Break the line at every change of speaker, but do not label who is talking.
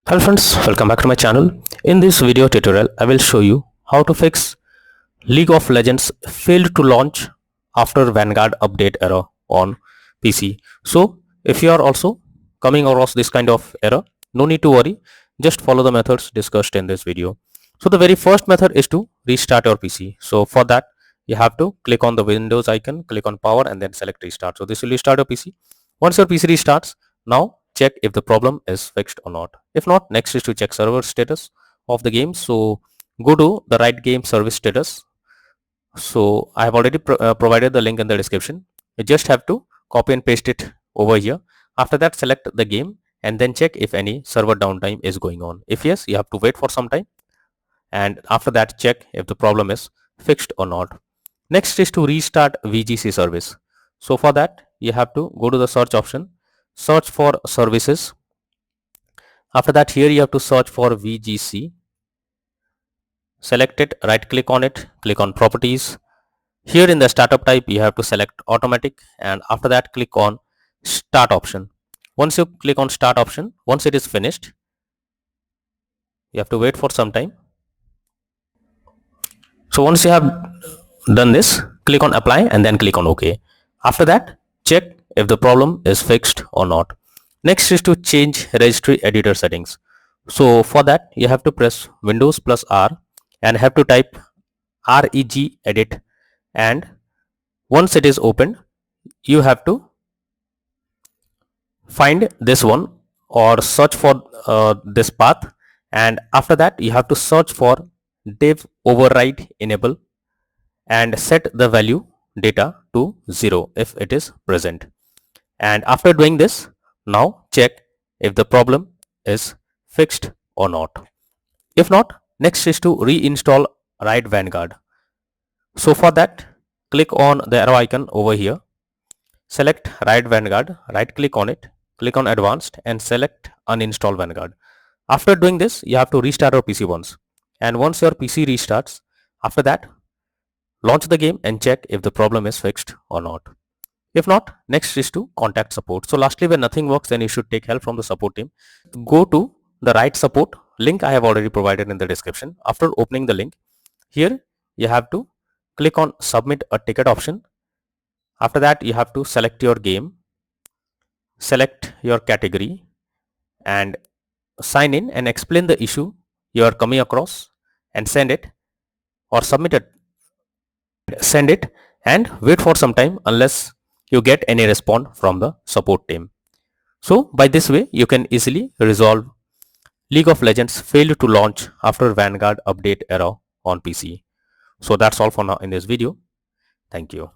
Hello friends, welcome back to my channel. In this video tutorial, I will show you how to fix League of Legends failed to launch after Vanguard update error on PC. So if you are also coming across this kind of error, no need to worry, just follow the methods discussed in this video. So the very first method is to restart your PC. So for that, you have to click on the Windows icon, click on power and then select restart. So this will restart your PC. Once your PC restarts, now check if the problem is fixed or not. If not, next is to check server status of the game. So go to the Riot game service status. So I have already provided the link in the description. You just have to copy and paste it over here. After that, select the game and then check if any server downtime is going on. If yes, you have to wait for some time, and after that check if the problem is fixed or not. Next is to restart VGC service. So for that, you have to go to the search option, search for services. After that, here you have to search for VGC, select it, right click on it, click on properties. Here in the startup type, you have to select automatic, and after that click on start option. Once you click on start option, once it is finished, you have to wait for some time. So once you have done this, click on apply and then click on OK. After that, check if the problem is fixed or not. Next is to change registry editor settings. So for that, you have to press Windows plus R and have to type reg edit, and once it is opened, you have to find this one or search for this path, and after that you have to search for dev override enable and set the value data to 0 if it is present. And after doing this, now check if the problem is fixed or not. If not, next is to reinstall Riot Vanguard. So for that, click on the arrow icon over here, select Riot Vanguard, right click on it, click on advanced and select uninstall Vanguard. After doing this, you have to restart your PC once, and once your PC restarts, after that launch the game and check if the problem is fixed or not. If not, next is to contact support. So lastly, when nothing works, then you should take help from the support team. Go to the Riot support link I have already provided in the description. After opening the link, here you have to click on submit a ticket option. After that, you have to select your game, select your category and sign in and explain the issue you are coming across and send it or submit it. Send it and wait for some time unless you get any response from the support team. So by this way, you can easily resolve League of Legends failed to launch after Vanguard update error on PC. So that's all for now in this video. Thank you.